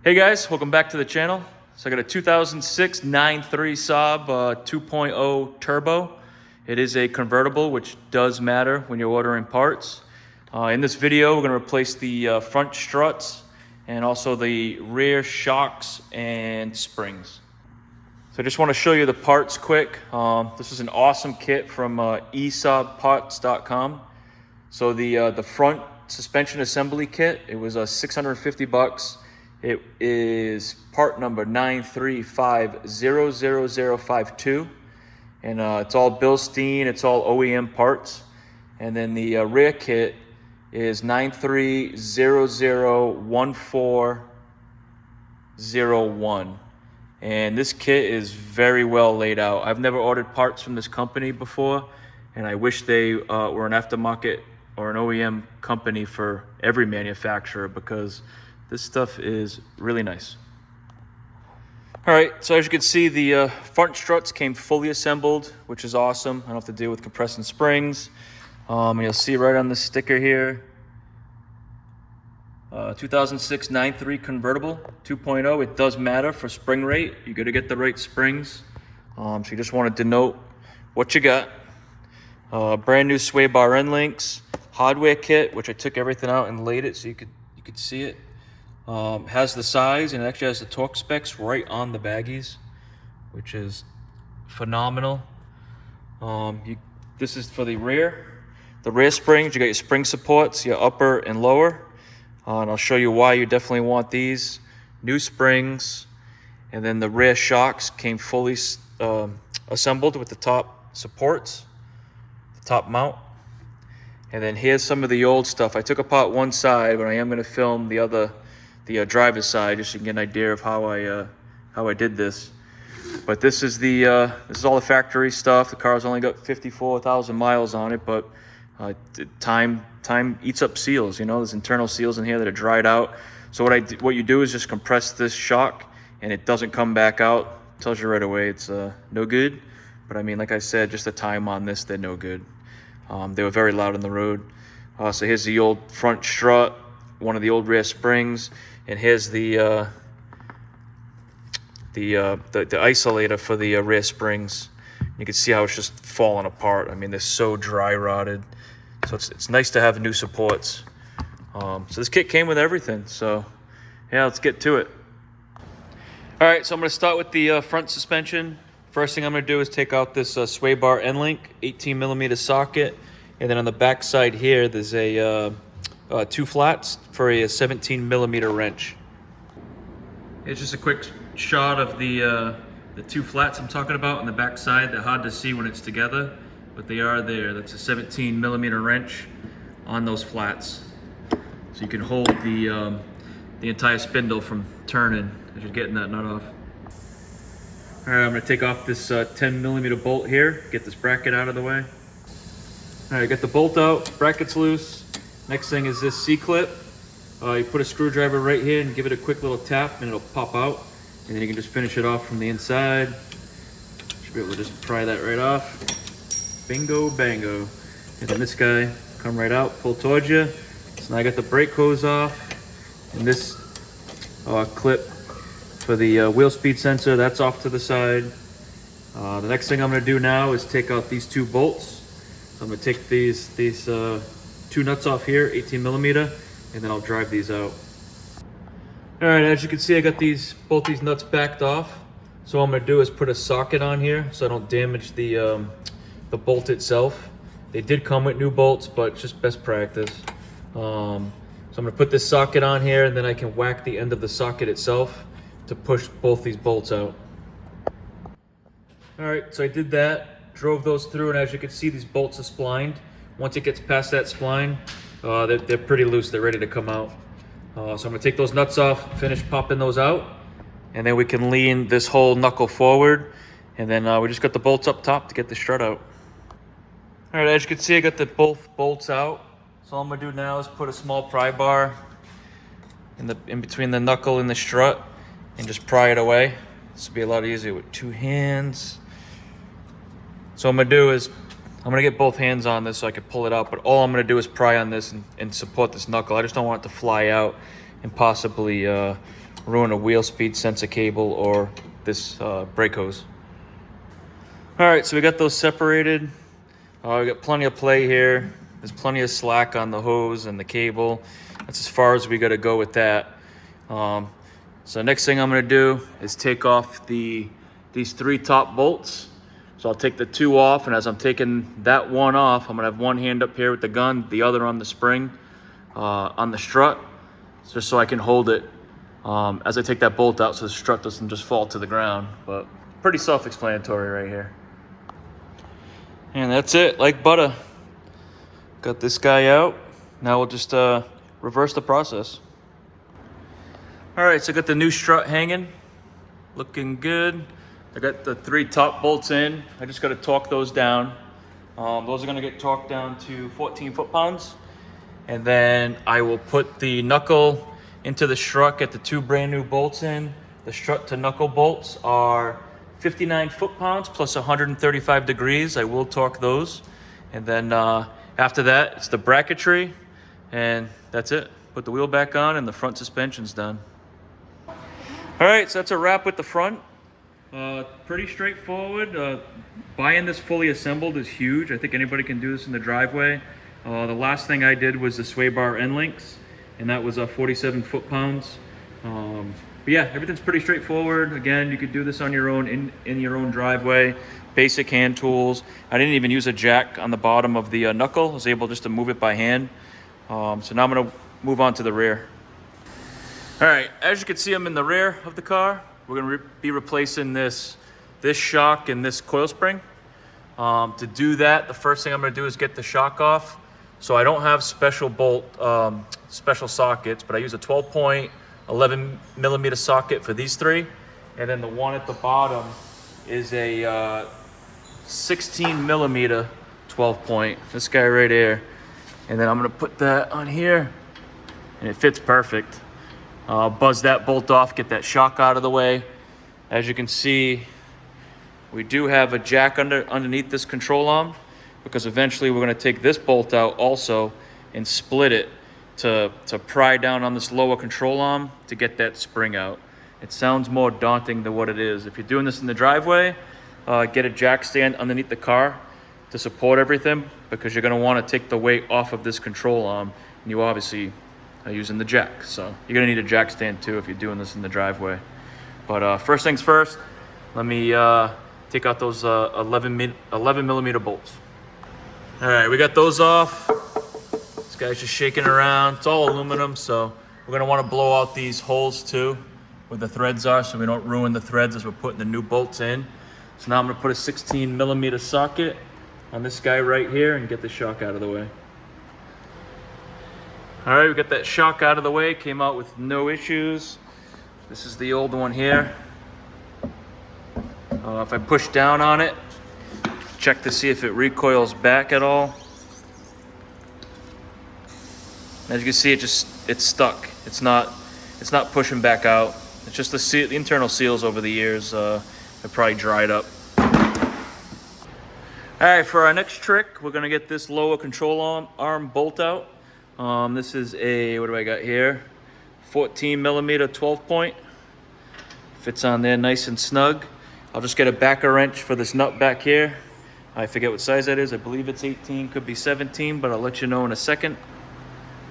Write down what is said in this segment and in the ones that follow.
Hey guys, welcome back to the channel. So I got a 2006 9.3 Saab 2.0 turbo. It is a convertible, which does matter when you're ordering parts. In this video, we're going to replace the front struts and also the rear shocks and springs. So I just want to show you the parts quick. This is an awesome kit from esaabparts.com. So the front suspension assembly kit, it was $650. It is part number 935000052, and it's all Bilstein, it's all OEM parts. And then the rear kit is 93001401. And this kit is very well laid out. I've never ordered parts from this company before, and I wish they were an aftermarket or an OEM company for every manufacturer, because this stuff is really nice. All right, so as you can see, the front struts came fully assembled, which is awesome. I don't have to deal with compressing springs. And you'll see right on the sticker here, 2006 9.3 convertible 2.0. It does matter for spring rate. You got to get the right springs. So you just want to denote what you got. Brand new sway bar end links, hardware kit, which I took everything out and laid it so you could see it. Has the size, and it actually has the torque specs right on the baggies, which is phenomenal. This is for the rear springs. You got your spring supports, your upper and lower, and I'll show you why you definitely want these. New springs, and then the rear shocks came fully assembled with the top supports, the top mount. And then here's some of the old stuff. I took apart one side, but I am going to film the driver's side, just so you can get an idea of how I did this. But this is all the factory stuff. The car's only got 54,000 miles on it, but time eats up seals. You know, there's internal seals in here that are dried out. So what you do is just compress this shock, and it doesn't come back out. It tells you right away it's no good. But I mean, like I said, just the time on this, they're no good. They were very loud on the road. So here's the old front strut, one of the old rear springs, and here's the isolator for the rear springs. You can see how it's just falling apart. I mean, they're so dry rotted. So it's nice to have new supports. So this kit came with everything. So yeah, let's get to it. All right, so I'm going to start with the front suspension. First thing I'm going to do is take out this sway bar end link, 18 millimeter socket, and then on the back side here, there's a two flats for a 17 millimeter wrench. It's just a quick shot of the two flats I'm talking about on the back side. They're hard to see when it's together, but they are there. That's a 17 millimeter wrench on those flats, so you can hold the entire spindle from turning as you're getting that nut off. All right, I'm going to take off this 10 millimeter bolt here, get this bracket out of the way. All right, get the bolt out, bracket's loose. Next thing is this C-clip. You put a screwdriver right here and give it a quick little tap, and it'll pop out. And then you can just finish it off from the inside. Should be able to just pry that right off. Bingo, bango. And then this guy come right out, pull towards you. So now I got the brake hose off, and this clip for the wheel speed sensor, that's off to the side. The next thing I'm going to do now is take out these two bolts. So I'm going to take these two nuts off here, 18 millimeter, and then I'll drive these out. All right, as you can see, I got both these nuts backed off. So what I'm going to do is put a socket on here so I don't damage the bolt itself. They did come with new bolts, but it's just best practice. So I'm going to put this socket on here, and then I can whack the end of the socket itself to push both these bolts out. All right, so I did that, drove those through, and as you can see, these bolts are splined. Once it gets past that spline, they're pretty loose, they're ready to come out. So I'm gonna take those nuts off, finish popping those out, and then we can lean this whole knuckle forward, and then we just got the bolts up top to get the strut out. All right, as you can see, I got both bolts out. So all I'm gonna do now is put a small pry bar in between the knuckle and the strut, and just pry it away. This will be a lot easier with two hands. So what I'm gonna do is, I'm gonna get both hands on this so I can pull it out, but all I'm gonna do is pry on this and support this knuckle. I just don't want it to fly out and possibly ruin a wheel speed sensor cable or this brake hose. All right, so we got those separated. We got plenty of play here. There's plenty of slack on the hose and the cable. That's as far as we got to go with that. So next thing I'm going to do is take off these 3 top bolts. So I'll take the 2 off, and as I'm taking that one off, I'm going to have one hand up here with the gun, the other on the spring, on the strut, just so I can hold it as I take that bolt out so the strut doesn't just fall to the ground. But pretty self-explanatory right here. And that's it, like butter. Got this guy out. Now we'll just reverse the process. All right, so I got the new strut hanging, looking good. I got the 3 top bolts in. I just got to torque those down. Those are going to get torqued down to 14 foot-pounds. And then I will put the knuckle into the strut, get the 2 brand new bolts in. The strut to knuckle bolts are 59 foot-pounds plus 135 degrees. I will torque those. And then after that, it's the bracketry. And that's it. Put the wheel back on and the front suspension's done. All right, so that's a wrap with the front. Pretty straightforward. Buying this fully assembled is huge. I think anybody can do this in the driveway. The last thing I did was the sway bar end links, and that was 47 foot-pounds. But yeah, everything's pretty straightforward. Again, you could do this on your own, in your own driveway. Basic hand tools. I didn't even use a jack on the bottom of the knuckle. I was able just to move it by hand. So now I'm going to move on to the rear. All right, as you can see, I'm in the rear of the car. We're going to be replacing this shock and this coil spring. To do that, the first thing I'm going to do is get the shock off. So I don't have special sockets, but I use a 12-point, 11mm socket for these 3. And then the one at the bottom is a 16mm 12-point. This guy right here. And then I'm going to put that on here, and it fits perfect. Buzz that bolt off, get that shock out of the way. As you can see, we do have a jack underneath this control arm, because eventually we're going to take this bolt out also and split it to pry down on this lower control arm to get that spring out. It sounds more daunting than what it is. If you're doing this in the driveway, get a jack stand underneath the car to support everything, because you're going to want to take the weight off of this control arm, and you obviously using the jack. So you're gonna need a jack stand too if you're doing this in the driveway. But first things first, let me take out those 11mm bolts. All right, we got those off. This guy's just shaking around. It's all aluminum, so we're gonna wanna blow out these holes too where the threads are, so we don't ruin the threads as we're putting the new bolts in. So now I'm gonna put a 16mm socket on this guy right here and get the shock out of the way. All right, we got that shock out of the way, came out with no issues. This is the old one here. If I push down on it, check to see if it recoils back at all. As you can see, it's stuck. It's not pushing back out. It's just the internal seals over the years have probably dried up. All right, for our next trick, we're gonna get this lower control arm bolt out. This is a, what do I got here? 14mm 12-point. Fits on there nice and snug. I'll just get a backer wrench for this nut back here. I forget what size that is. I believe it's 18, could be 17, but I'll let you know in a second.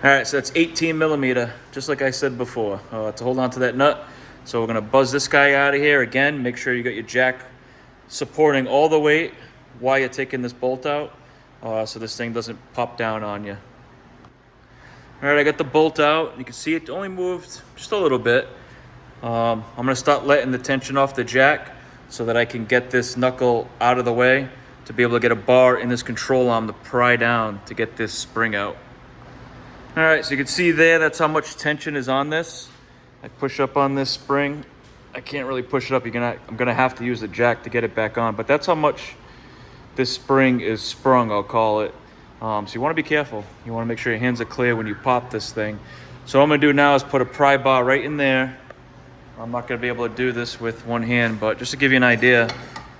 All right, so that's 18mm, just like I said before, to hold on to that nut. So we're gonna buzz this guy out of here. Again, make sure you got your jack supporting all the weight while you're taking this bolt out, so this thing doesn't pop down on you. All right, I got the bolt out. You can see it only moved just a little bit. I'm gonna start letting the tension off the jack so that I can get this knuckle out of the way to be able to get a bar in this control arm to pry down to get this spring out. All right, so you can see there, that's how much tension is on this. I push up on this spring. I can't really push it up. I'm gonna have to use the jack to get it back on, but that's how much this spring is sprung, I'll call it. So you wanna be careful. You wanna make sure your hands are clear when you pop this thing. So what I'm gonna do now is put a pry bar right in there. I'm not gonna be able to do this with one hand, but just to give you an idea,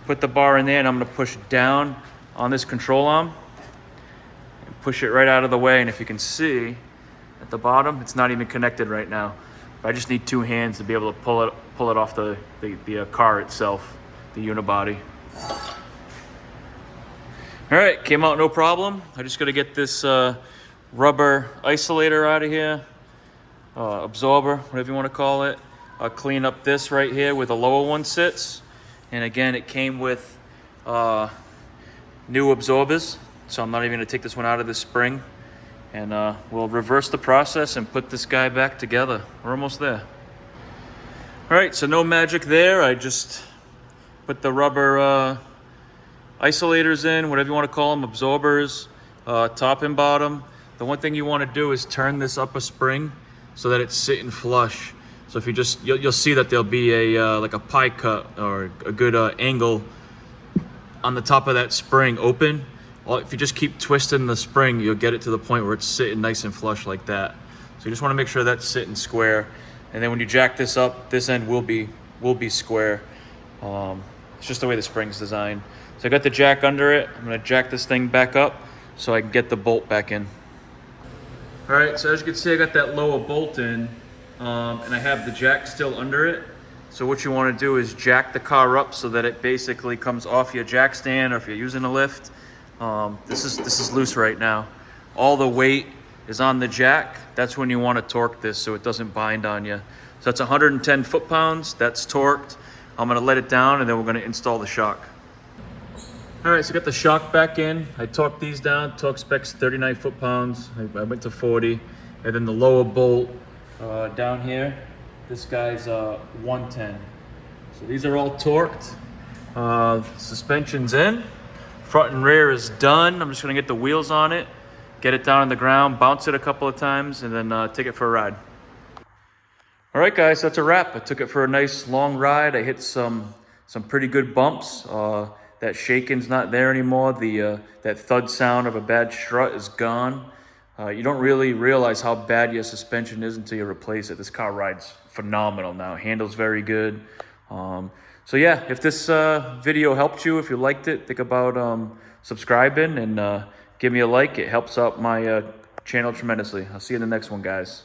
put the bar in there and I'm gonna push down on this control arm and push it right out of the way. And if you can see at the bottom, it's not even connected right now. But I just need 2 hands to be able to pull it off the car itself, the unibody. All right, came out no problem. I just got to get this rubber isolator out of here, absorber, whatever you want to call it. I'll clean up this right here where the lower one sits. And again, it came with new absorbers, so I'm not even going to take this one out of the spring. And we'll reverse the process and put this guy back together. We're almost there. All right, so no magic there. I just put the rubber isolators in, whatever you want to call them, absorbers, top and bottom. The one thing you want to do is turn this upper spring so that it's sitting flush. So if you just, you'll see that there'll be a like a pie cut or a good angle on the top of that spring open. Well, if you just keep twisting the spring, you'll get it to the point where it's sitting nice and flush like that. So you just want to make sure that's sitting square. And then when you jack this up, this end will be square. It's just the way the spring's designed. So I got the jack under it. I'm going to jack this thing back up so I can get the bolt back in. All right, so as you can see, I got that lower bolt in, and I have the jack still under it. So what you want to do is jack the car up so that it basically comes off your jack stand, or if you're using a lift. This is loose right now. All the weight is on the jack. That's when you want to torque this so it doesn't bind on you. So that's 110 foot-pounds. That's torqued. I'm going to let it down, and then we're going to install the shock. All right, so I got the shock back in. I torqued these down. Torque specs 39 foot-pounds. I went to 40. And then the lower bolt down here, this guy's 110. So these are all torqued. Suspension's in. Front and rear is done. I'm just gonna get the wheels on it, get it down on the ground, bounce it a couple of times, and then take it for a ride. All right, guys, that's a wrap. I took it for a nice long ride. I hit some pretty good bumps. That shaking's not there anymore. That thud sound of a bad strut is gone. You don't really realize how bad your suspension is until you replace it. This car rides phenomenal now. Handles very good. So yeah, if this video helped you, if you liked it, think about subscribing and give me a like. It helps out my channel tremendously. I'll see you in the next one, guys.